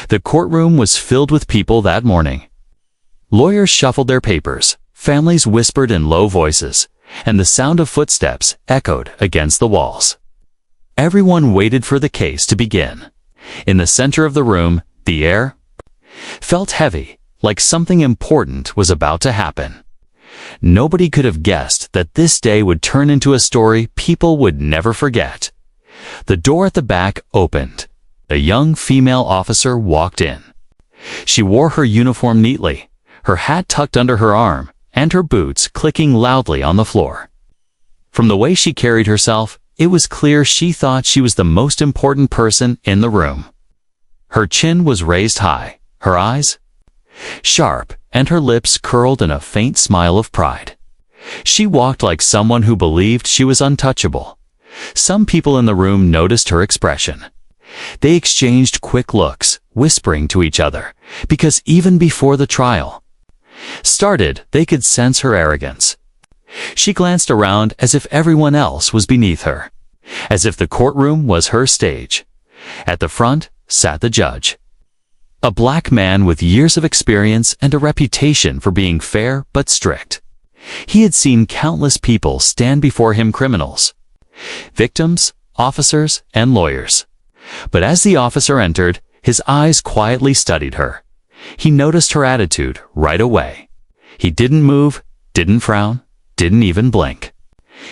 The courtroom was filled with people that morning. Lawyers shuffled their papers, families whispered in low voices, and the sound of footsteps echoed against the walls. Everyone waited for the case to begin. In the center of the room, the air felt heavy, like something important was about to happen. Nobody could have guessed that this day would turn into a story people would never forget. The door at the back opened. A young female officer walked in. She wore her uniform neatly, her hat tucked under her arm, and her boots clicking loudly on the floor. From the way she carried herself, it was clear she thought she was the most important person in the room. Her chin was raised high, her eyes sharp, and her lips curled in a faint smile of pride. She walked like someone who believed she was untouchable. Some people in the room noticed her expression. They exchanged quick looks, whispering to each other, because even before the trial started, they could sense her arrogance. She glanced around as if everyone else was beneath her, as if the courtroom was her stage. At the front sat the judge, a black man with years of experience and a reputation for being fair but strict. He had seen countless people stand before him, criminals, victims, officers, and lawyers. But as the officer entered, his eyes quietly studied her. He noticed her attitude right away. He didn't move, didn't frown, didn't even blink.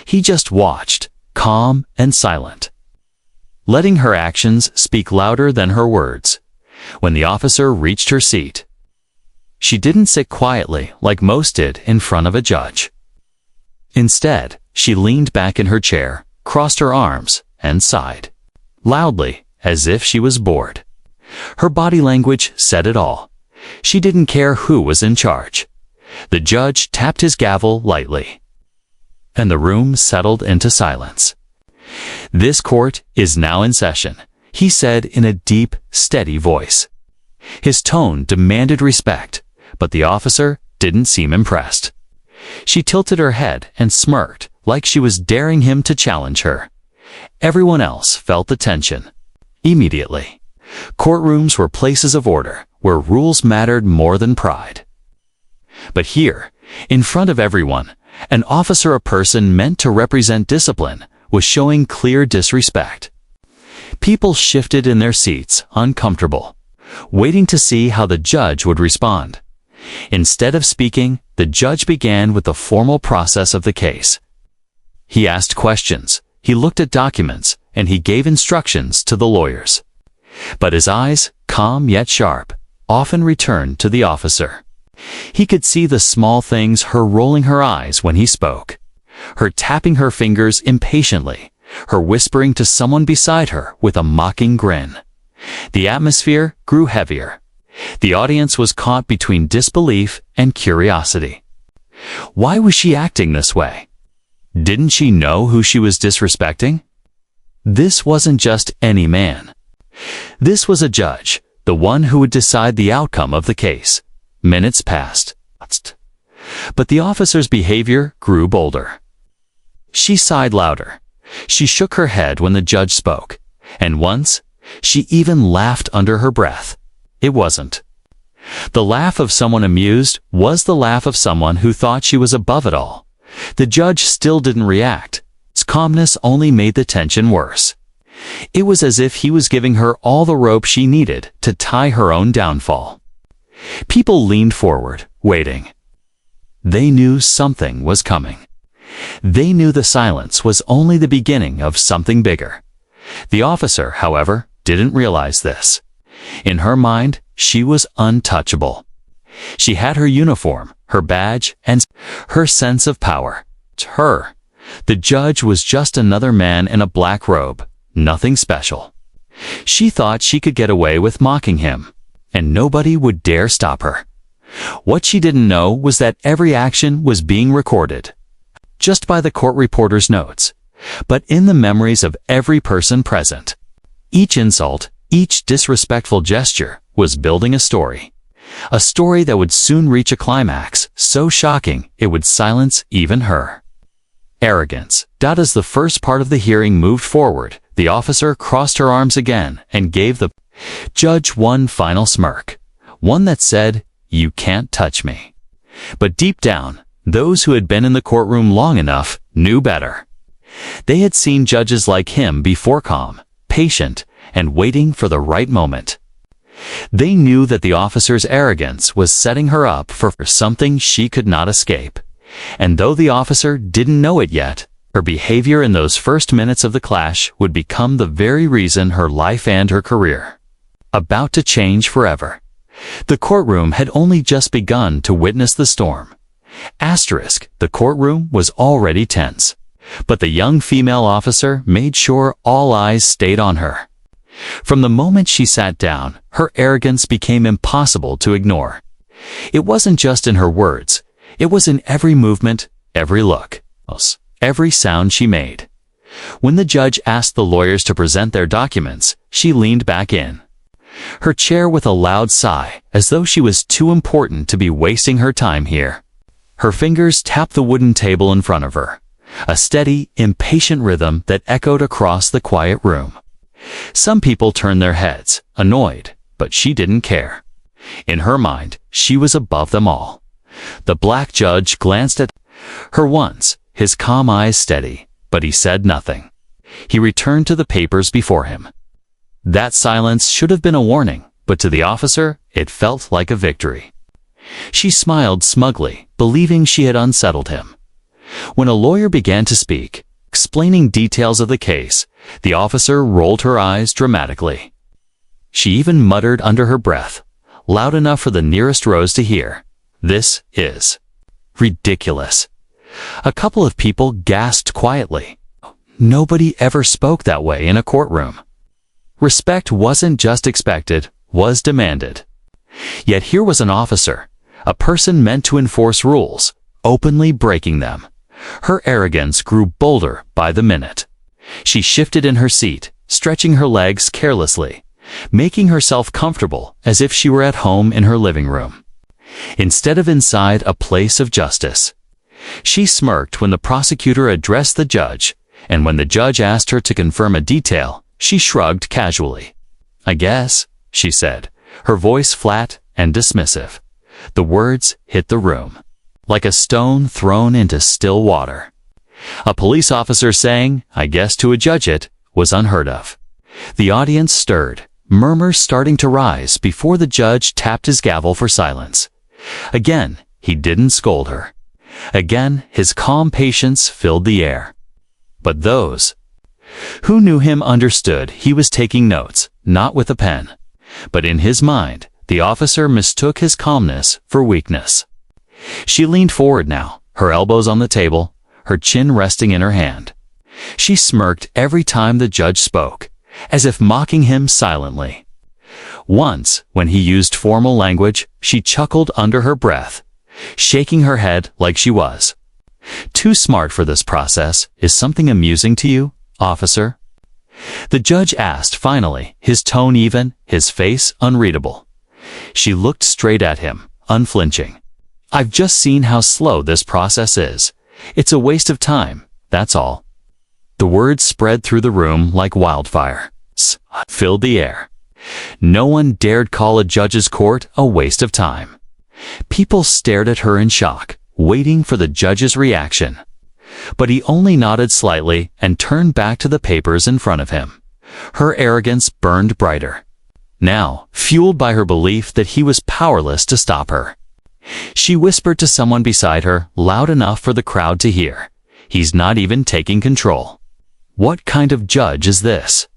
He just watched, calm and silent, letting her actions speak louder than her words. When the officer reached her seat, she didn't sit quietly like most did in front of a judge. Instead, she leaned back in her chair, crossed her arms, and sighed loudly, as if she was bored. Her body language said it all. She didn't care who was in charge. The judge tapped his gavel lightly, and the room settled into silence. "This court is now in session," he said in a deep, steady voice. His tone demanded respect, but the officer didn't seem impressed. She tilted her head and smirked, like she was daring him to challenge her. Everyone else felt the tension. Immediately, courtrooms were places of order, where rules mattered more than pride. But here, in front of everyone, an officer, a person meant to represent discipline, was showing clear disrespect. People shifted in their seats, uncomfortable, waiting to see how the judge would respond. Instead of speaking, the judge began with the formal process of the case. He asked questions, he looked at documents, and he gave instructions to the lawyers. But his eyes, calm yet sharp, often returned to the officer. He could see the small things, her rolling her eyes when he spoke, her tapping her fingers impatiently, her whispering to someone beside her with a mocking grin. The atmosphere grew heavier. The audience was caught between disbelief and curiosity. Why was she acting this way? Didn't she know who she was disrespecting? This wasn't just any man. This was a judge, the one who would decide the outcome of the case. Minutes passed, but the officer's behavior grew bolder. She sighed louder. She shook her head when the judge spoke, and once, she even laughed under her breath. It wasn't the laugh of someone amused, was the laugh of someone who thought she was above it all. The judge still didn't react. His calmness only made the tension worse. It was as if he was giving her all the rope she needed to tie her own downfall. People leaned forward, waiting. They knew something was coming. They knew the silence was only the beginning of something bigger. The officer, however, didn't realize this. In her mind, she was untouchable. She had her uniform, her badge, and her sense of power. To her, the judge was just another man in a black robe, nothing special. She thought she could get away with mocking him, and nobody would dare stop her. What she didn't know was that every action was being recorded, just by the court reporter's notes, but in the memories of every person present. Each insult, each disrespectful gesture was building a story that would soon reach a climax, so shocking it would silence even her. Arrogance. As the first part of the hearing moved forward, the officer crossed her arms again and gave the Judge one final smirk, one that said, "You can't touch me." But deep down, those who had been in the courtroom long enough knew better. They had seen judges like him before, calm, patient, and waiting for the right moment. They knew that the officer's arrogance was setting her up for something she could not escape. And though the officer didn't know it yet, her behavior in those first minutes of the clash would become the very reason her life and her career about to change forever. The courtroom had only just begun to witness the storm. The courtroom was already tense. But the young female officer made sure all eyes stayed on her. From the moment she sat down, her arrogance became impossible to ignore. It wasn't just in her words. It was in every movement, every look, every sound she made. When the judge asked the lawyers to present their documents, she leaned back in her chair with a loud sigh, as though she was too important to be wasting her time here. Her fingers tapped the wooden table in front of her, a steady, impatient rhythm that echoed across the quiet room. Some people turned their heads, annoyed, but she didn't care. In her mind, she was above them all. The black judge glanced at her once, his calm eyes steady, but he said nothing. He returned to the papers before him. That silence should have been a warning, but to the officer, it felt like a victory. She smiled smugly, believing she had unsettled him. When a lawyer began to speak, explaining details of the case, the officer rolled her eyes dramatically. She even muttered under her breath, loud enough for the nearest rows to hear, "This is ridiculous." A couple of people gasped quietly. Nobody ever spoke that way in a courtroom. Respect wasn't just expected, was demanded. Yet here was an officer, a person meant to enforce rules, openly breaking them. Her arrogance grew bolder by the minute. She shifted in her seat, stretching her legs carelessly, making herself comfortable as if she were at home in her living room, instead of inside a place of justice. She smirked when the prosecutor addressed the judge, and when the judge asked her to confirm a detail, she shrugged casually. "I guess," she said, her voice flat and dismissive. The words hit the room like a stone thrown into still water. A police officer saying, "I guess," to a judge was unheard of. The audience stirred, murmurs starting to rise before the judge tapped his gavel for silence. Again, he didn't scold her. Again, his calm patience filled the air. But those who knew him understood he was taking notes, not with a pen. But in his mind, the officer mistook his calmness for weakness. She leaned forward now, her elbows on the table, her chin resting in her hand. She smirked every time the judge spoke, as if mocking him silently. Once, when he used formal language, she chuckled under her breath, shaking her head like she was too smart for this process. "Is something amusing to you, officer?" The judge asked finally, his tone even, his face unreadable. She looked straight at him, unflinching. "I've just seen how slow this process is. It's a waste of time, that's all." The words spread through the room like wildfire, filled the air. No one dared call a judge's court a waste of time. People stared at her in shock, waiting for the judge's reaction. But he only nodded slightly and turned back to the papers in front of him. Her arrogance burned brighter, now fueled by her belief that he was powerless to stop her. She whispered to someone beside her, loud enough for the crowd to hear, "He's not even taking control. What kind of judge is this?"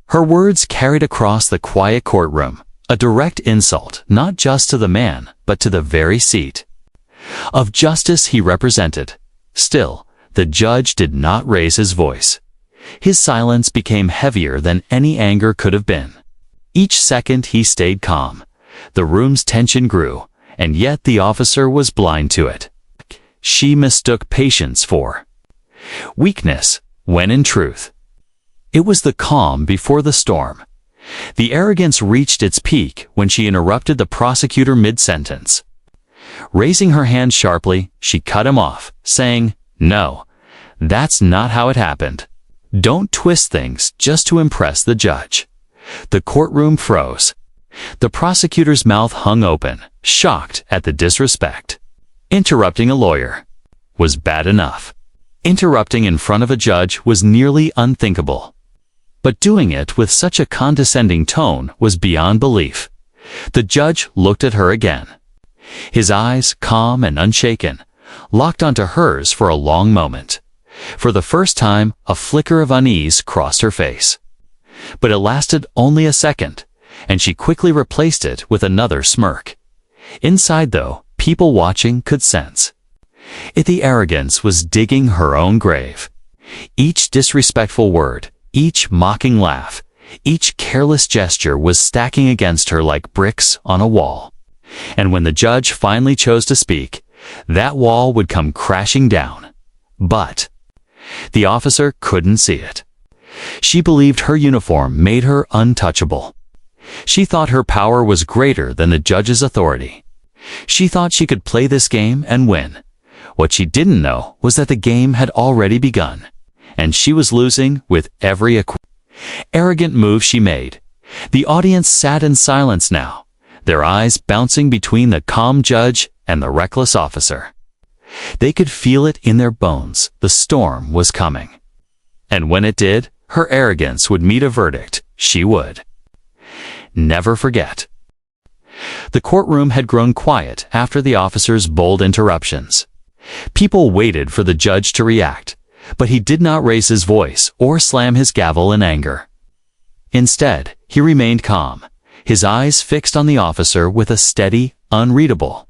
Her words carried across the quiet courtroom, a direct insult not just to the man, but to the very seat of justice he represented. Still, the judge did not raise his voice. His silence became heavier than any anger could have been. Each second he stayed calm. The room's tension grew, and yet the officer was blind to it. She mistook patience for weakness, when in truth, it was the calm before the storm. The arrogance reached its peak when she interrupted the prosecutor mid-sentence. Raising her hand sharply, she cut him off, saying, "No, that's not how it happened. Don't twist things just to impress the judge. The courtroom froze. The prosecutor's mouth hung open, shocked at the disrespect. Interrupting a lawyer was bad enough. Interrupting in front of a judge was nearly unthinkable. But doing it with such a condescending tone was beyond belief. The judge looked at her again. His eyes, calm and unshaken, locked onto hers for a long moment. For the first time, a flicker of unease crossed her face. But it lasted only a second, and she quickly replaced it with another smirk. Inside, though, people watching could sense the arrogance was digging her own grave. Each disrespectful word, each mocking laugh, each careless gesture was stacking against her like bricks on a wall. And when the judge finally chose to speak, that wall would come crashing down. But the officer couldn't see it. She believed her uniform made her untouchable. She thought her power was greater than the judge's authority. She thought she could play this game and win. What she didn't know was that the game had already begun, and she was losing with every arrogant move she made. The audience sat in silence now, their eyes bouncing between the calm judge and the reckless officer. They could feel it in their bones. The storm was coming. And when it did, her arrogance would meet a verdict she would never forget. The courtroom had grown quiet after the officer's bold interruptions. People waited for the judge to react, but he did not raise his voice or slam his gavel in anger. Instead, he remained calm, his eyes fixed on the officer with a steady, unreadable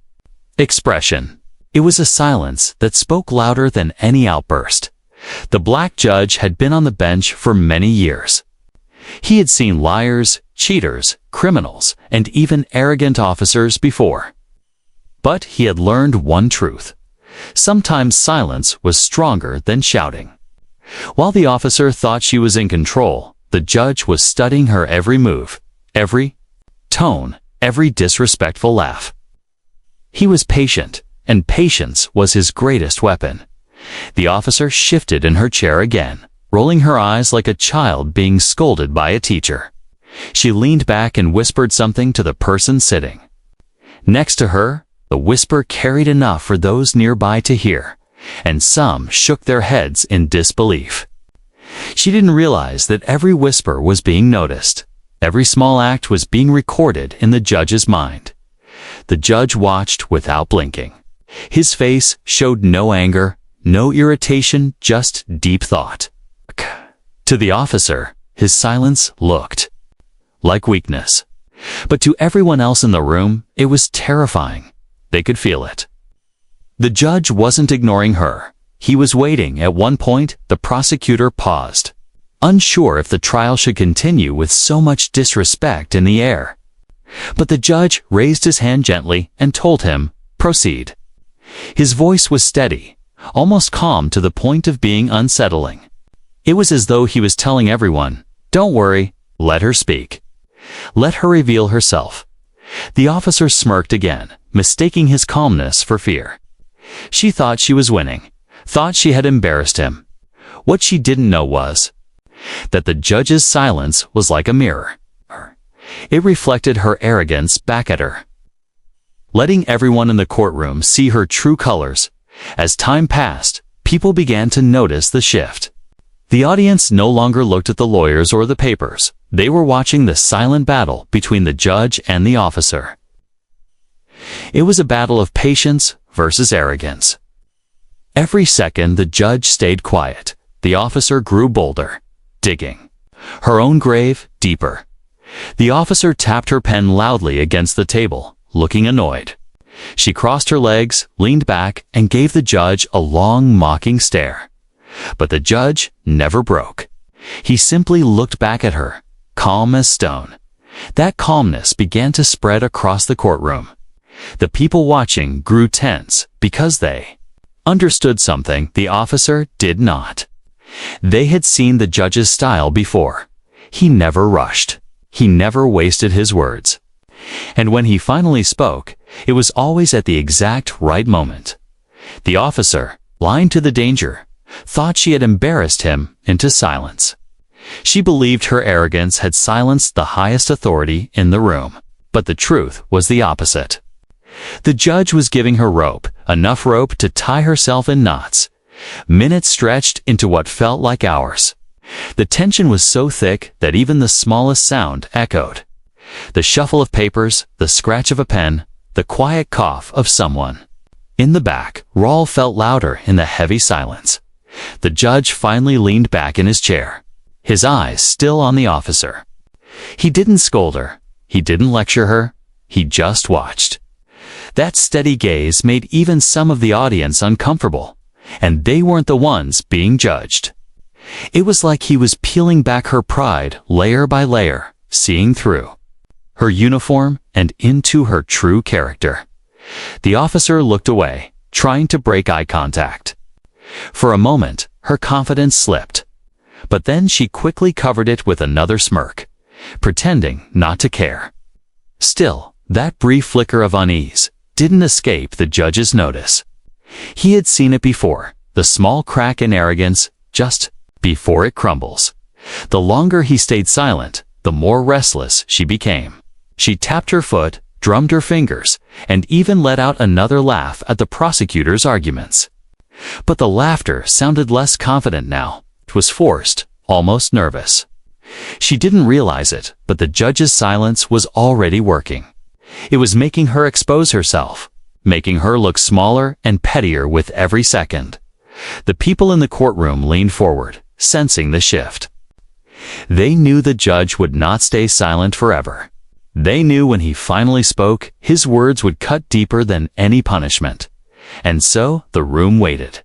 expression. It was a silence that spoke louder than any outburst. The black judge had been on the bench for many years. He had seen liars, cheaters, criminals, and even arrogant officers before. But he had learned one truth. Sometimes silence was stronger than shouting. While the officer thought she was in control, the judge was studying her every move, every tone, every disrespectful laugh. He was patient, and patience was his greatest weapon. The officer shifted in her chair again, rolling her eyes like a child being scolded by a teacher. She leaned back and whispered something to the person sitting next to her. The whisper carried enough for those nearby to hear, and some shook their heads in disbelief. She didn't realize that every whisper was being noticed. Every small act was being recorded in the judge's mind. The judge watched without blinking. His face showed no anger, no irritation, just deep thought. To the officer, his silence looked like weakness. But to everyone else in the room, it was terrifying. They could feel it. The judge wasn't ignoring her. He was waiting. At one point, the prosecutor paused, unsure if the trial should continue with so much disrespect in the air. But the judge raised his hand gently and told him, "Proceed." His voice was steady, almost calm to the point of being unsettling. It was as though he was telling everyone, "Don't worry, let her speak. Let her reveal herself." The officer smirked again, mistaking his calmness for fear. She thought she was winning, thought she had embarrassed him. What she didn't know was that the judge's silence was like a mirror. It reflected her arrogance back at her, letting everyone in the courtroom see her true colors. As time passed, people began to notice the shift. The audience no longer looked at the lawyers or the papers. They were watching the silent battle between the judge and the officer. It was a battle of patience versus arrogance. Every second the judge stayed quiet, the officer grew bolder, digging her own grave deeper. The officer tapped her pen loudly against the table, looking annoyed. She crossed her legs, leaned back, and gave the judge a long, mocking stare. But the judge never broke. He simply looked back at her, calm as stone. That calmness began to spread across the courtroom. The people watching grew tense because they understood something the officer did not. They had seen the judge's style before. He never rushed. He never wasted his words. And when he finally spoke, it was always at the exact right moment. The officer, blind to the danger, thought she had embarrassed him into silence. She believed her arrogance had silenced the highest authority in the room, but the truth was the opposite. The judge was giving her rope, enough rope to tie herself in knots. Minutes stretched into what felt like hours. The tension was so thick that even the smallest sound echoed. The shuffle of papers, the scratch of a pen, the quiet cough of someone. In the back, Rawl felt louder in the heavy silence. The judge finally leaned back in his chair, his eyes still on the officer. He didn't scold her. He didn't lecture her. He just watched. That steady gaze made even some of the audience uncomfortable, and they weren't the ones being judged. It was like he was peeling back her pride layer by layer, seeing through her uniform and into her true character. The officer looked away, trying to break eye contact. For a moment, her confidence slipped, but then she quickly covered it with another smirk, pretending not to care. Still, that brief flicker of unease didn't escape the judge's notice. He had seen it before, the small crack in arrogance just before it crumbles. The longer he stayed silent, the more restless she became. She tapped her foot, drummed her fingers, and even let out another laugh at the prosecutor's arguments. But the laughter sounded less confident now. It was forced, almost nervous. She didn't realize it, but the judge's silence was already working. It was making her expose herself, making her look smaller and pettier with every second. The people in the courtroom leaned forward, sensing the shift. They knew the judge would not stay silent forever. They knew when he finally spoke, his words would cut deeper than any punishment. And so the room waited.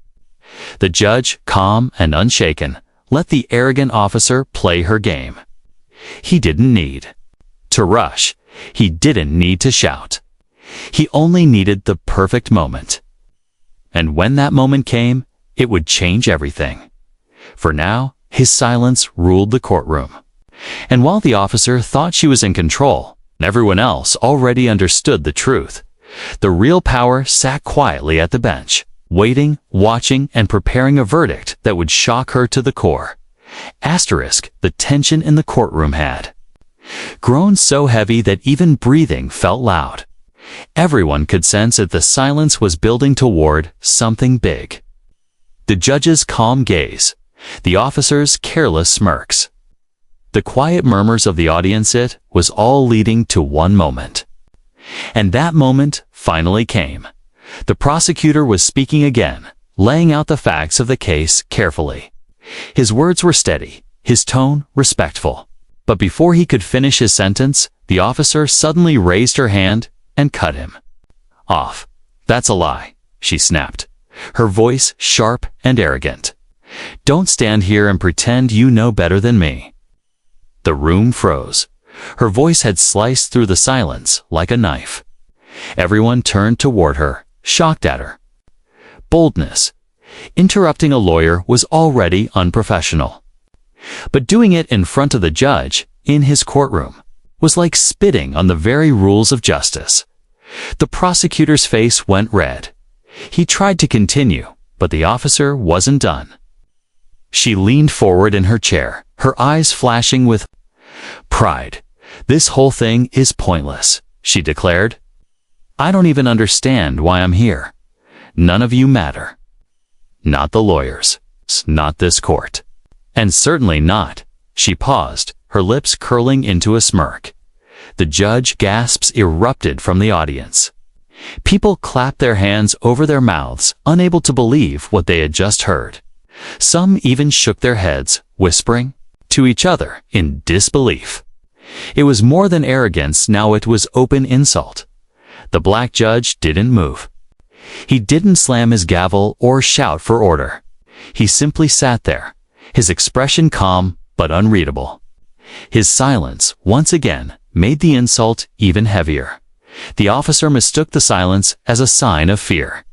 The judge, calm and unshaken, let the arrogant officer play her game. He didn't need to rush. He didn't need to shout. He only needed the perfect moment. And when that moment came, it would change everything. For now, his silence ruled the courtroom. And while the officer thought she was in control, everyone else already understood the truth. The real power sat quietly at the bench, waiting, watching, and preparing a verdict that would shock her to the core. Asterisk, the tension in the courtroom had grown so heavy that even breathing felt loud. Everyone could sense that the silence was building toward something big. The judge's calm gaze, the officer's careless smirks, the quiet murmurs of the audience, it was all leading to one moment. And that moment finally came. The prosecutor was speaking again, laying out the facts of the case carefully. His words were steady, his tone respectful. But before he could finish his sentence, the officer suddenly raised her hand and cut him off. "That's a lie," she snapped, her voice sharp and arrogant. "Don't stand here and pretend you know better than me." The room froze. Her voice had sliced through the silence like a knife. Everyone turned toward her, shocked at her boldness. Interrupting a lawyer was already unprofessional. But doing it in front of the judge, in his courtroom, was like spitting on the very rules of justice. The prosecutor's face went red. He tried to continue, but the officer wasn't done. She leaned forward in her chair, her eyes flashing with pride. "This whole thing is pointless," she declared. "I don't even understand why I'm here. None of you matter. Not the lawyers, not this court. And certainly not." She paused, her lips curling into a smirk. The judge gasps erupted from the audience. People clapped their hands over their mouths, unable to believe what they had just heard. Some even shook their heads, whispering to each other in disbelief. It was more than arrogance, now it was open insult. The black judge didn't move. He didn't slam his gavel or shout for order. He simply sat there, his expression calm but unreadable. His silence, once again, made the insult even heavier. The officer mistook the silence as a sign of fear.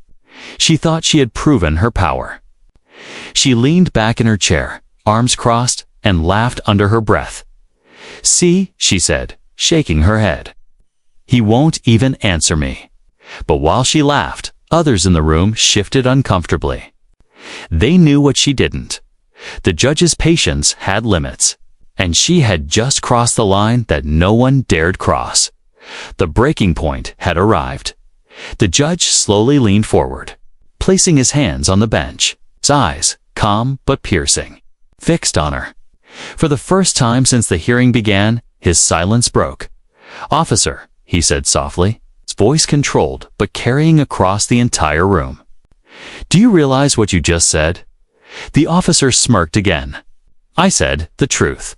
She thought she had proven her power. She leaned back in her chair, arms crossed, and laughed under her breath. "See," she said, shaking her head. "He won't even answer me." But while she laughed, others in the room shifted uncomfortably. They knew what she didn't. The judge's patience had limits, and she had just crossed the line that no one dared cross. The breaking point had arrived. The judge slowly leaned forward, placing his hands on the bench, his eyes, calm but piercing, fixed on her. For the first time since the hearing began, his silence broke. "Officer," he said softly, his voice controlled but carrying across the entire room. "Do you realize what you just said?" The officer smirked again. "I said the truth.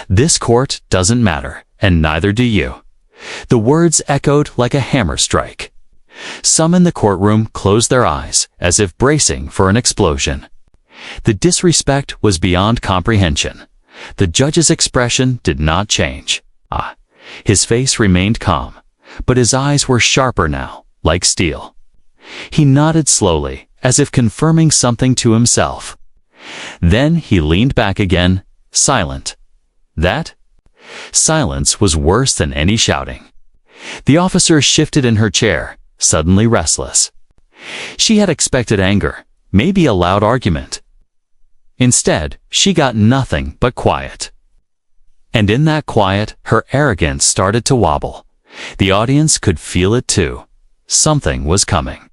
This court doesn't matter, and neither do you." The words echoed like a hammer strike. Some in the courtroom closed their eyes, as if bracing for an explosion. The disrespect was beyond comprehension. The judge's expression did not change. His face remained calm, but his eyes were sharper now, like steel. He nodded slowly, as if confirming something to himself. Then he leaned back again, silent. That silence was worse than any shouting. The officer shifted in her chair, suddenly restless. She had expected anger, maybe a loud argument. Instead, she got nothing but quiet. And in that quiet, her arrogance started to wobble. The audience could feel it too. Something was coming.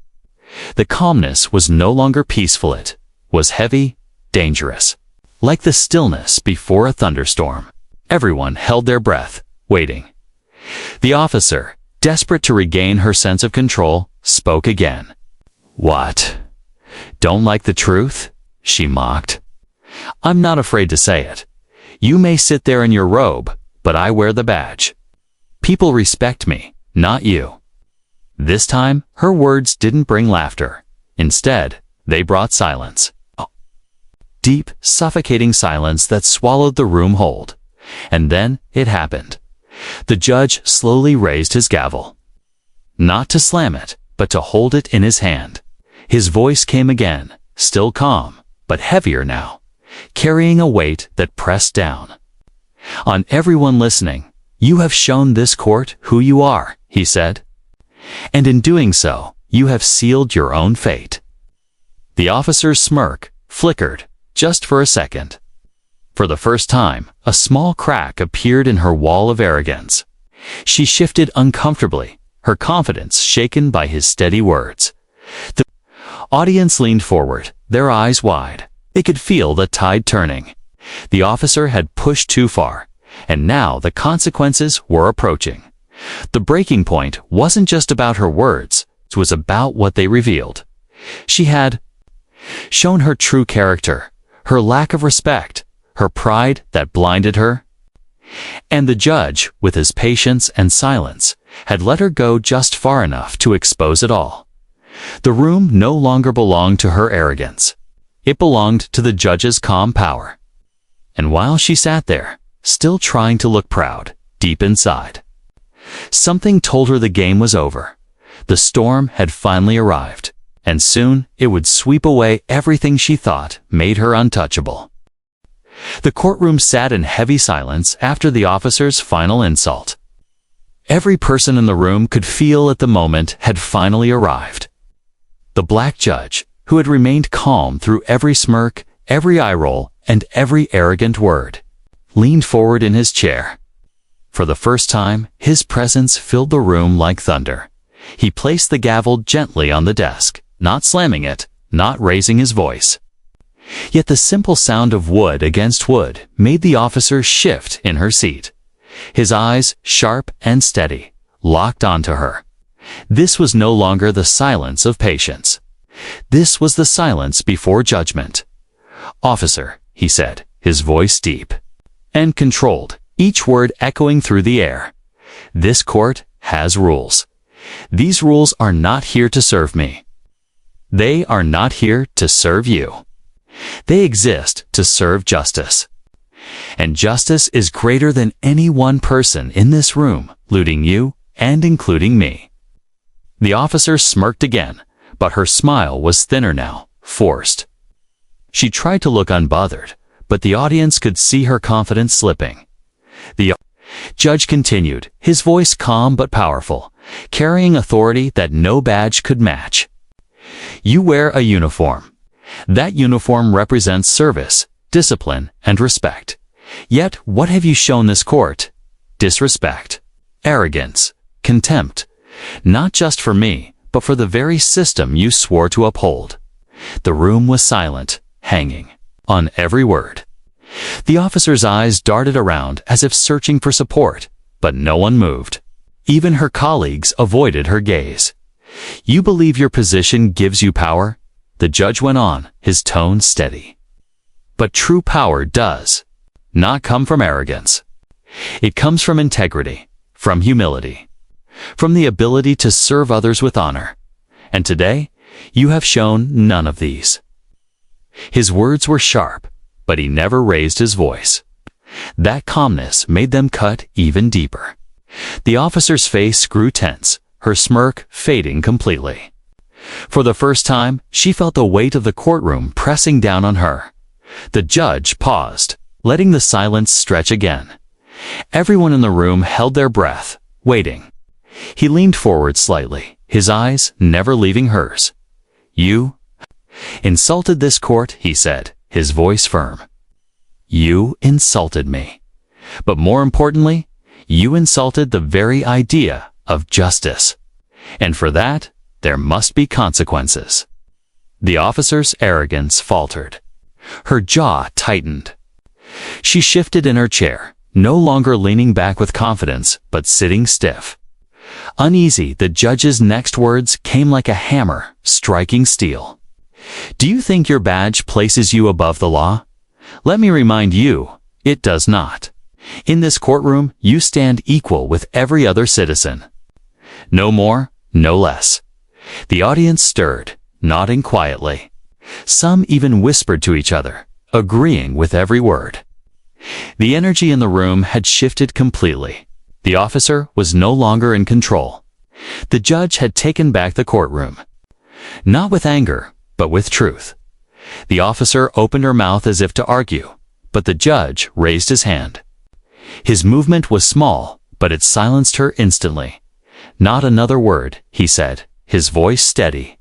The calmness was no longer peaceful, it was heavy, dangerous. Like the stillness before a thunderstorm. Everyone held their breath, waiting. The officer, desperate to regain her sense of control, spoke again. "What? Don't like the truth?" she mocked. "I'm not afraid to say it. You may sit there in your robe, but I wear the badge. People respect me, not you." This time, her words didn't bring laughter. Instead, they brought silence. Deep, suffocating silence that swallowed the room whole. And then it happened. The judge slowly raised his gavel. Not to slam it, but to hold it in his hand. His voice came again, still calm, but heavier now, carrying a weight that pressed down. "On everyone listening, you have shown this court who you are," he said. "And in doing so, you have sealed your own fate." The officer's smirk flickered, just for a second. For the first time, a small crack appeared in her wall of arrogance. She shifted uncomfortably, her confidence shaken by his steady words. The audience leaned forward, their eyes wide. They could feel the tide turning. The officer had pushed too far, and now the consequences were approaching. The breaking point wasn't just about her words, it was about what they revealed. She had shown her true character, her lack of respect, her pride that blinded her. And the judge, with his patience and silence, had let her go just far enough to expose it all. The room no longer belonged to her arrogance. It belonged to the judge's calm power. And while she sat there, still trying to look proud, deep inside, something told her the game was over. The storm had finally arrived, and soon it would sweep away everything she thought made her untouchable. The courtroom sat in heavy silence after the officer's final insult. Every person in the room could feel that the moment had finally arrived. The black judge, who had remained calm through every smirk, every eye roll, and every arrogant word, leaned forward in his chair. For the first time, his presence filled the room like thunder. He placed the gavel gently on the desk, not slamming it, not raising his voice. Yet the simple sound of wood against wood made the officer shift in her seat. His eyes, sharp and steady, locked onto her. This was no longer the silence of patience. This was the silence before judgment. "Officer," he said, his voice deep and controlled, each word echoing through the air. "This court has rules. These rules are not here to serve me. They are not here to serve you. They exist to serve justice. And justice is greater than any one person in this room, including you and including me." The officer smirked again, but her smile was thinner now, forced. She tried to look unbothered, but the audience could see her confidence slipping. The judge continued, his voice calm but powerful, carrying authority that no badge could match. "You wear a uniform. That uniform represents service, discipline, and respect. Yet, what have you shown this court? Disrespect, arrogance, contempt. Not just for me, but for the very system you swore to uphold. The room was silent, hanging on every word. The officer's eyes darted around as if searching for support, but no one moved. Even her colleagues avoided her gaze. You believe your position gives you power? The judge went on, his tone steady. But true power does not come from arrogance. It comes from integrity, from humility, from the ability to serve others with honor. And today, you have shown none of these. His words were sharp, but he never raised his voice. That calmness made them cut even deeper. The officer's face grew tense, her smirk fading completely. For the first time, she felt the weight of the courtroom pressing down on her. The judge paused, letting the silence stretch again. Everyone in the room held their breath, waiting. He leaned forward slightly, his eyes never leaving hers. You insulted this court, he said, his voice firm. You insulted me. But more importantly, you insulted the very idea of justice. And for that, there must be consequences. The officer's arrogance faltered. Her jaw tightened. She shifted in her chair, no longer leaning back with confidence, but sitting stiff. Uneasy, the judge's next words came like a hammer, striking steel. Do you think your badge places you above the law? Let me remind you, it does not. In this courtroom, you stand equal with every other citizen. No more, no less. The audience stirred, nodding quietly. Some even whispered to each other, agreeing with every word. The energy in the room had shifted completely. The officer was no longer in control. The judge had taken back the courtroom. Not with anger, but with truth. The officer opened her mouth as if to argue, but the judge raised his hand. His movement was small, but it silenced her instantly. Not another word, he said, his voice steady.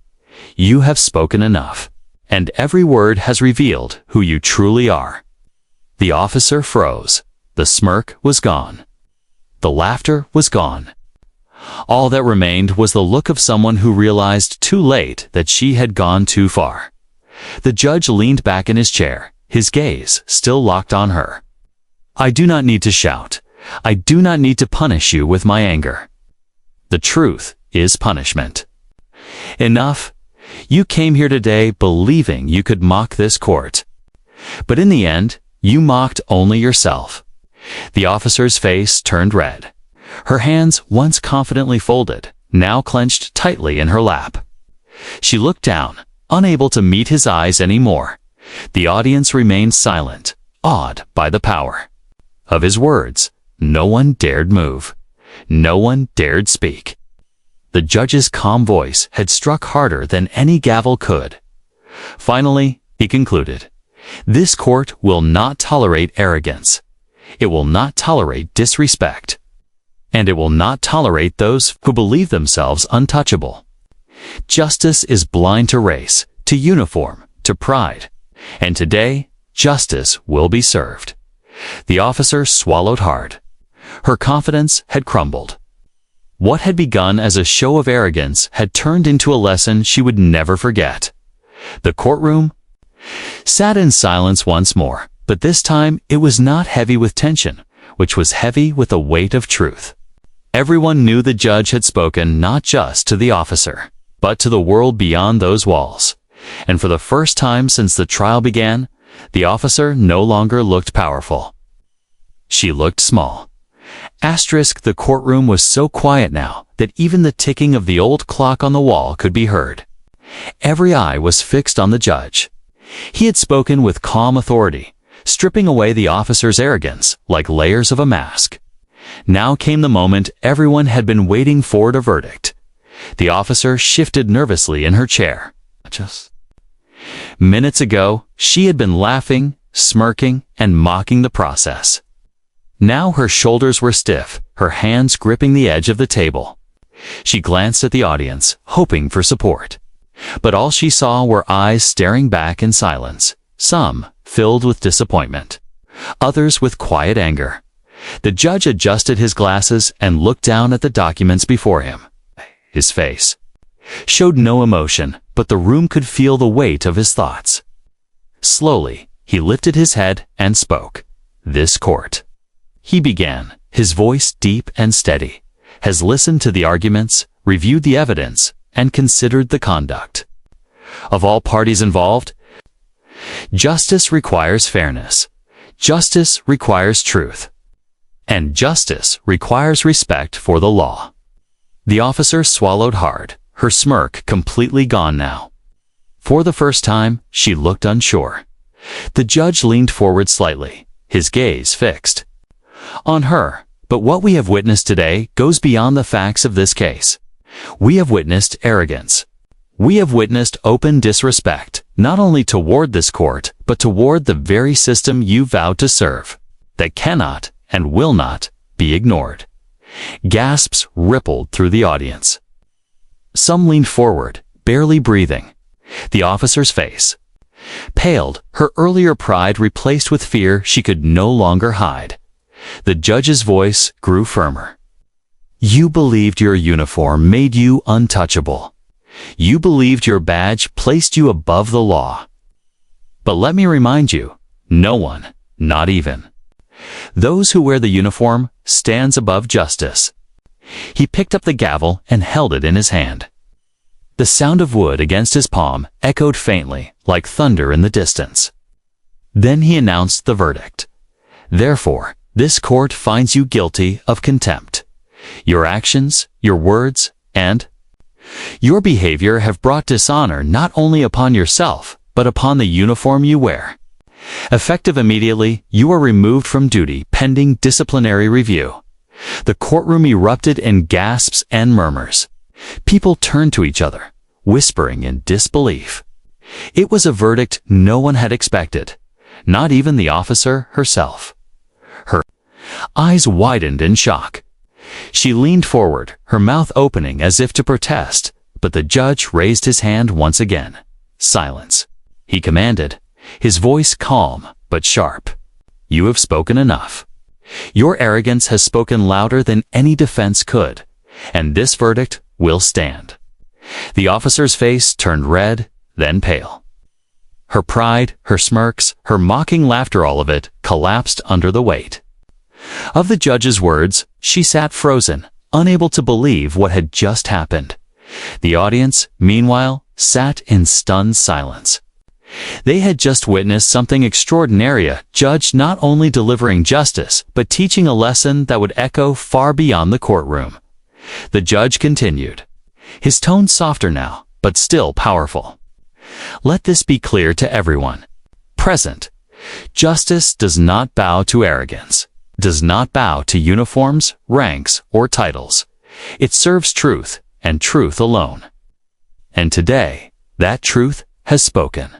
You have spoken enough, and every word has revealed who you truly are. The officer froze. The smirk was gone. The laughter was gone. All that remained was the look of someone who realized too late that she had gone too far. The judge leaned back in his chair, his gaze still locked on her. I do not need to shout. I do not need to punish you with my anger. The truth is punishment. Enough. You came here today believing you could mock this court. But in the end, you mocked only yourself. The officer's face turned red. Her hands, once confidently folded, now clenched tightly in her lap. She looked down, unable to meet his eyes anymore. The audience remained silent, awed by the power of his words. No one dared move. No one dared speak. The judge's calm voice had struck harder than any gavel could. Finally, he concluded, this court will not tolerate arrogance. It will not tolerate disrespect. And it will not tolerate those who believe themselves untouchable. Justice is blind to race, to uniform, to pride. And today, justice will be served. The officer swallowed hard. Her confidence had crumbled. What had begun as a show of arrogance had turned into a lesson she would never forget. The courtroom sat in silence once more, but this time it was not heavy with tension, which was heavy with the weight of truth. Everyone knew the judge had spoken not just to the officer, but to the world beyond those walls. And for the first time since the trial began, the officer no longer looked powerful. She looked small. The courtroom was so quiet now that even the ticking of the old clock on the wall could be heard. Every eye was fixed on the judge. He had spoken with calm authority, stripping away the officer's arrogance like layers of a mask. Now came the moment everyone had been waiting for, a verdict. The officer shifted nervously in her chair. Minutes ago, she had been laughing, smirking, and mocking the process. Now her shoulders were stiff, her hands gripping the edge of the table. She glanced at the audience, hoping for support. But all she saw were eyes staring back in silence, some filled with disappointment, others with quiet anger. The judge adjusted his glasses and looked down at the documents before him. His face showed no emotion, but the room could feel the weight of his thoughts. Slowly, he lifted his head and spoke. "This court," he began, his voice deep and steady, "has listened to the arguments, reviewed the evidence, and considered the conduct of all parties involved. Justice requires fairness. Justice requires truth. And justice requires respect for the law." The officer swallowed hard, her smirk completely gone now. For the first time, she looked unsure. The judge leaned forward slightly, his gaze fixed on her. "But what we have witnessed today goes beyond the facts of this case. We have witnessed arrogance. We have witnessed open disrespect, not only toward this court, but toward the very system you vowed to serve, that cannot and will not be ignored." Gasps rippled through the audience. Some leaned forward, barely breathing. The officer's face paled, her earlier pride replaced with fear she could no longer hide. The judge's voice grew firmer. "You believed your uniform made you untouchable. You believed your badge placed you above the law. But let me remind you, no one, not even those who wear the uniform, stands above justice." He picked up the gavel and held it in his hand. The sound of wood against his palm echoed faintly, like thunder in the distance. Then he announced the verdict. "Therefore, this court finds you guilty of contempt. Your actions, your words, and your behavior have brought dishonor not only upon yourself, but upon the uniform you wear. Effective immediately, you are removed from duty pending disciplinary review." The courtroom erupted in gasps and murmurs. People turned to each other, whispering in disbelief. It was a verdict no one had expected, not even the officer herself. Her eyes widened in shock. She leaned forward, her mouth opening as if to protest, but the judge raised his hand once again. "Silence," he commanded, his voice calm but sharp. "You have spoken enough. Your arrogance has spoken louder than any defense could, and this verdict will stand." The officer's face turned red, then pale. Her pride, her smirks, her mocking laughter, all of it collapsed under the weight of the judge's words. She sat frozen, unable to believe what had just happened. The audience, meanwhile, sat in stunned silence. They had just witnessed something extraordinary, a judge not only delivering justice, but teaching a lesson that would echo far beyond the courtroom. The judge continued, his tone softer now, but still powerful. "Let this be clear to everyone present. Justice does not bow to arrogance, does not bow to uniforms, ranks, or titles. It serves truth, and truth alone. And today, that truth has spoken."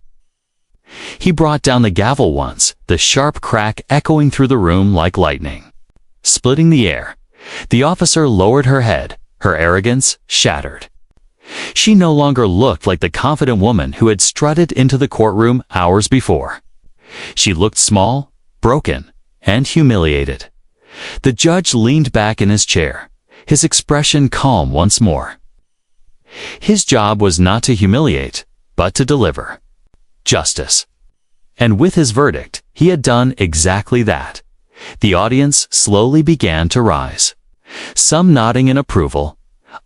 He brought down the gavel once, the sharp crack echoing through the room like lightning. Splitting the air, the officer lowered her head, her arrogance shattered. She no longer looked like the confident woman who had strutted into the courtroom hours before. She looked small, broken, and humiliated. The judge leaned back in his chair, his expression calm once more. His job was not to humiliate, but to deliver justice. And with his verdict, he had done exactly that. The audience slowly began to rise, some nodding in approval,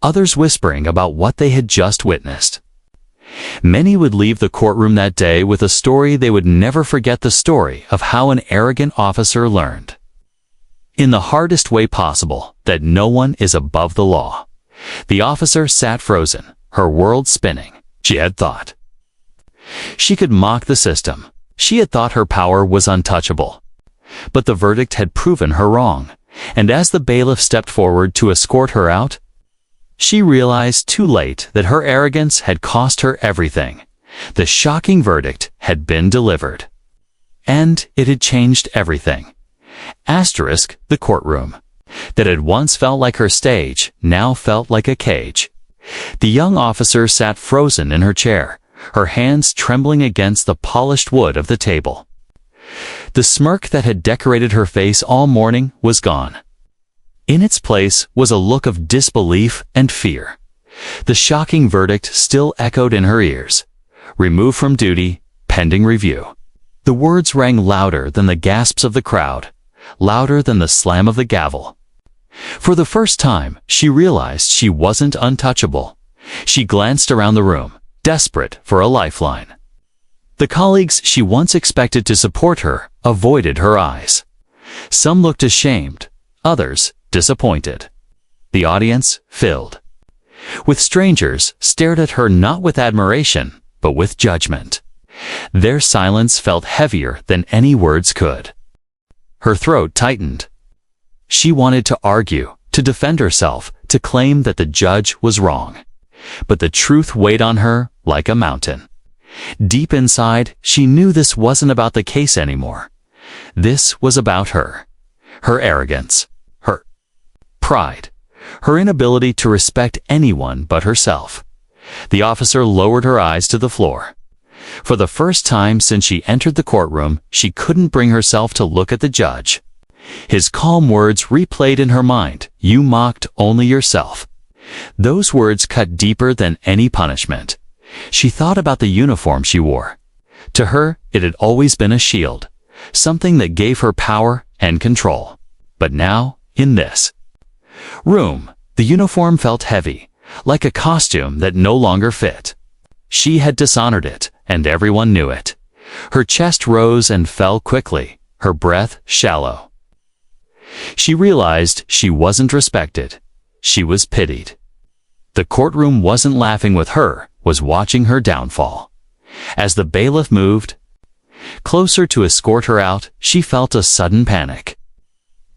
others whispering about what they had just witnessed. Many would leave the courtroom that day with a story they would never forget, the story of how an arrogant officer learned, in the hardest way possible, that no one is above the law. The officer sat frozen, her world spinning. She had thought she could mock the system. She had thought her power was untouchable. But the verdict had proven her wrong, and as the bailiff stepped forward to escort her out, she realized too late that her arrogance had cost her everything. The shocking verdict had been delivered, and it had changed everything. The courtroom that had once felt like her stage now felt like a cage. The young officer sat frozen in her chair, her hands trembling against the polished wood of the table. The smirk that had decorated her face all morning was gone. In its place was a look of disbelief and fear. The shocking verdict still echoed in her ears. Removed from duty, pending review. The words rang louder than the gasps of the crowd, louder than the slam of the gavel. For the first time, she realized she wasn't untouchable. She glanced around the room, desperate for a lifeline. The colleagues she once expected to support her avoided her eyes. Some looked ashamed, others disappointed. The audience filled. With strangers stared at her not with admiration, but with judgment. Their silence felt heavier than any words could. Her throat tightened. She wanted to argue, to defend herself, to claim that the judge was wrong. But the truth weighed on her like a mountain. Deep inside, she knew this wasn't about the case anymore. This was about her. Her arrogance. Her pride. Her inability to respect anyone but herself. The officer lowered her eyes to the floor. For the first time since she entered the courtroom, she couldn't bring herself to look at the judge. His calm words replayed in her mind, "You mocked only yourself." Those words cut deeper than any punishment. She thought about the uniform she wore. To her, it had always been a shield, something that gave her power and control. But now, in this room, the uniform felt heavy, like a costume that no longer fit. She had dishonored it, and everyone knew it. Her chest rose and fell quickly, her breath shallow. She realized she wasn't respected. She was pitied. The courtroom wasn't laughing with her, was watching her downfall. As the bailiff moved closer to escort her out, she felt a sudden panic.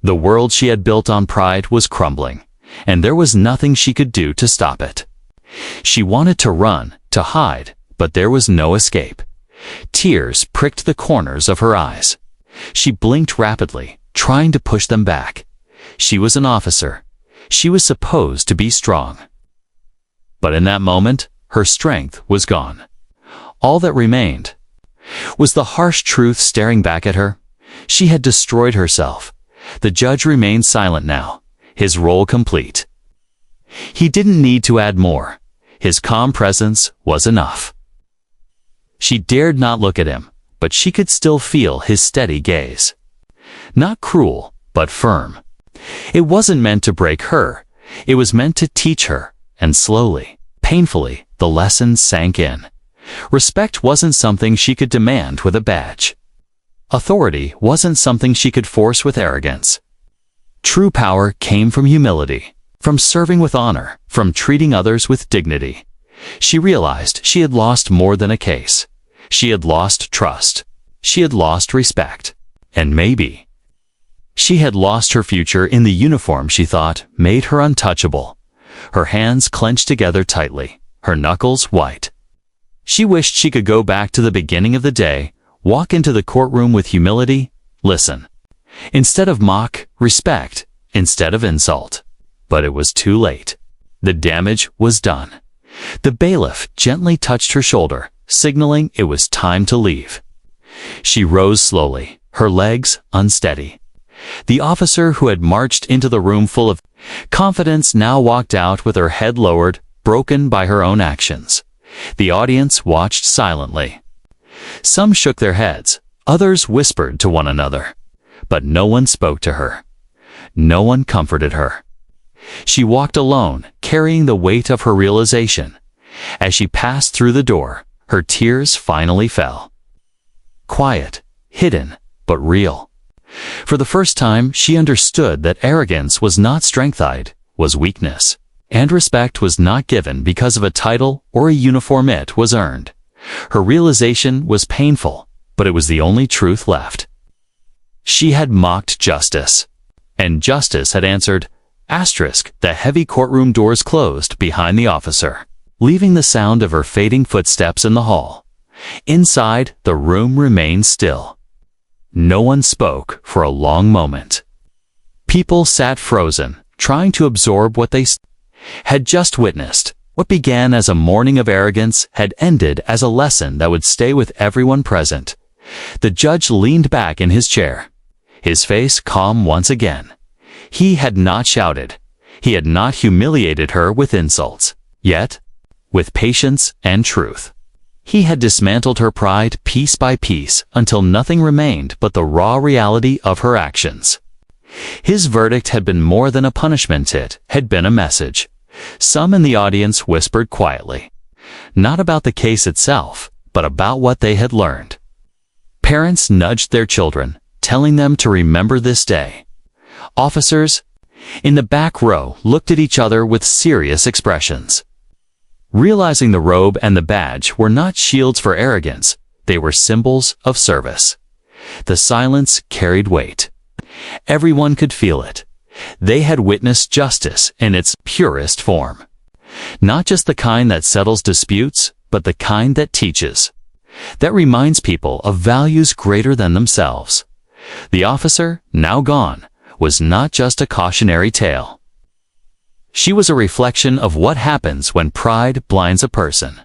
The world she had built on pride was crumbling, and there was nothing she could do to stop it. She wanted to run, to hide, but there was no escape. Tears pricked the corners of her eyes. She blinked rapidly, trying to push them back. She was an officer. She was supposed to be strong. But in that moment, her strength was gone. All that remained was the harsh truth staring back at her. She had destroyed herself. The judge remained silent now, his role complete. He didn't need to add more. His calm presence was enough. She dared not look at him, but she could still feel his steady gaze. Not cruel, but firm. It wasn't meant to break her. It was meant to teach her, and slowly, painfully, the lesson sank in. Respect wasn't something she could demand with a badge. Authority wasn't something she could force with arrogance. True power came from humility, from serving with honor, from treating others with dignity. She realized she had lost more than a case. She had lost trust. She had lost respect. And maybe she had lost her future in the uniform she thought made her untouchable. Her hands clenched together tightly, her knuckles white. She wished she could go back to the beginning of the day, walk into the courtroom with humility, listen. Instead of mock, respect. Instead of insult. But it was too late. The damage was done. The bailiff gently touched her shoulder, signaling it was time to leave. She rose slowly, her legs unsteady. The officer who had marched into the room full of confidence now walked out with her head lowered, broken by her own actions. The audience watched silently. Some shook their heads, others whispered to one another. But no one spoke to her. No one comforted her. She walked alone, carrying the weight of her realization. As she passed through the door, her tears finally fell. Quiet, hidden, but real. For the first time, she understood that arrogance was not strength, was weakness. And respect was not given because of a title or a uniform, it was earned. Her realization was painful, but it was the only truth left. She had mocked justice. And justice had answered, **. The heavy courtroom doors closed behind the officer, leaving the sound of her fading footsteps in the hall. Inside, the room remained still. No one spoke for a long moment. People sat frozen, trying to absorb what they had just witnessed. What began as a morning of arrogance had ended as a lesson that would stay with everyone present. The judge leaned back in his chair, his face calm once again. He had not shouted. He had not humiliated her with insults. Yet, with patience and truth, he had dismantled her pride piece by piece until nothing remained but the raw reality of her actions. His verdict had been more than a punishment, it had been a message. Some in the audience whispered quietly, not about the case itself, but about what they had learned. Parents nudged their children, telling them to remember this day. Officers in the back row looked at each other with serious expressions. Realizing the robe and the badge were not shields for arrogance, they were symbols of service. The silence carried weight. Everyone could feel it. They had witnessed justice in its purest form. Not just the kind that settles disputes, but the kind that teaches, that reminds people of values greater than themselves. The officer, now gone, was not just a cautionary tale. She was a reflection of what happens when pride blinds a person.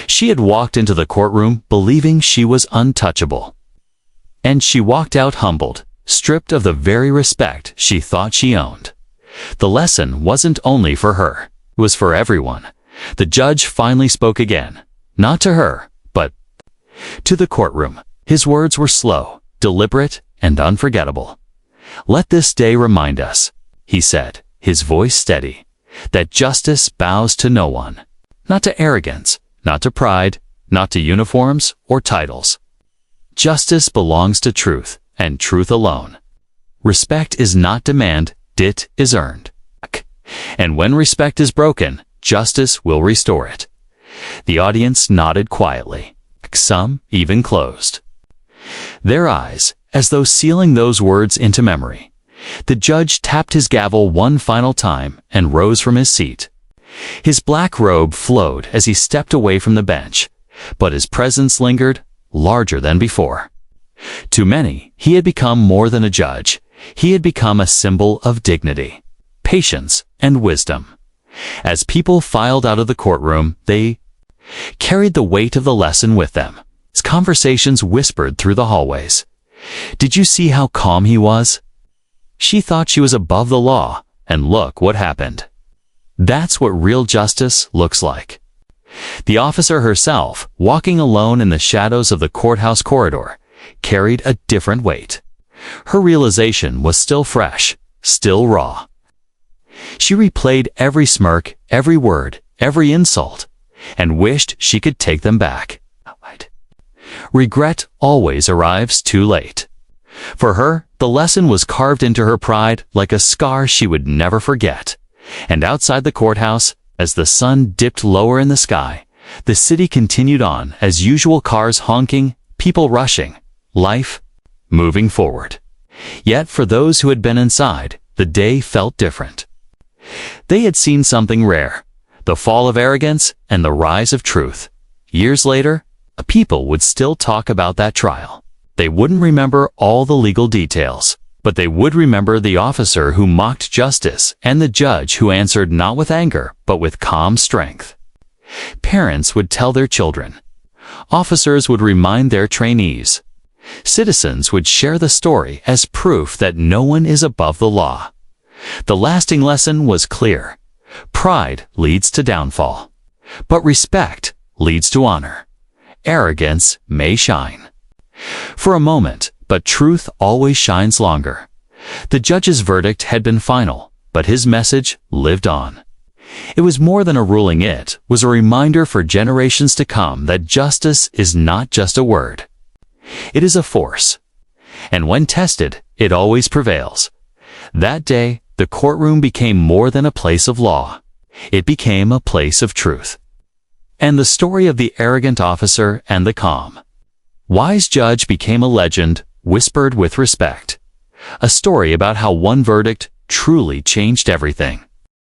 She had walked into the courtroom believing she was untouchable. And she walked out humbled, stripped of the very respect she thought she owned. The lesson wasn't only for her, it was for everyone. The judge finally spoke again, not to her, but to the courtroom. His words were slow, deliberate, and unforgettable. "Let this day remind us," he said, his voice steady, "that justice bows to no one, not to arrogance, not to pride, not to uniforms or titles. Justice belongs to truth, and truth alone. Respect is not demand, it is earned. And when respect is broken, justice will restore it." The audience nodded quietly. Some even closed their eyes, as though sealing those words into memory. The judge tapped his gavel one final time and rose from his seat. His black robe flowed as he stepped away from the bench, but his presence lingered, larger than before. To many, he had become more than a judge. He had become a symbol of dignity, patience, and wisdom. As people filed out of the courtroom, they carried the weight of the lesson with them. His conversations whispered through the hallways. "Did you see how calm he was? She thought she was above the law, and look what happened." That's what real justice looks like. The officer herself, walking alone in the shadows of the courthouse corridor, carried a different weight. Her realization was still fresh, still raw. She replayed every smirk, every word, every insult, and wished she could take them back. Regret always arrives too late. For her, the lesson was carved into her pride like a scar she would never forget. And outside the courthouse, as the sun dipped lower in the sky, the city continued on as usual, cars honking, people rushing, life moving forward. Yet for those who had been inside, the day felt different. They had seen something rare, the fall of arrogance and the rise of truth. Years later, people would still talk about that trial. They wouldn't remember all the legal details, but they would remember the officer who mocked justice and the judge who answered not with anger, but with calm strength. Parents would tell their children. Officers would remind their trainees. Citizens would share the story as proof that no one is above the law. The lasting lesson was clear. Pride leads to downfall, but respect leads to honor. Arrogance may shine for a moment, but truth always shines longer. The judge's verdict had been final, but his message lived on. It was more than a ruling, it was a reminder for generations to come that justice is not just a word. It is a force. And when tested, it always prevails. That day, the courtroom became more than a place of law. It became a place of truth. And the story of the arrogant officer and the calm, wise judge became a legend, whispered with respect. A story about how one verdict truly changed everything.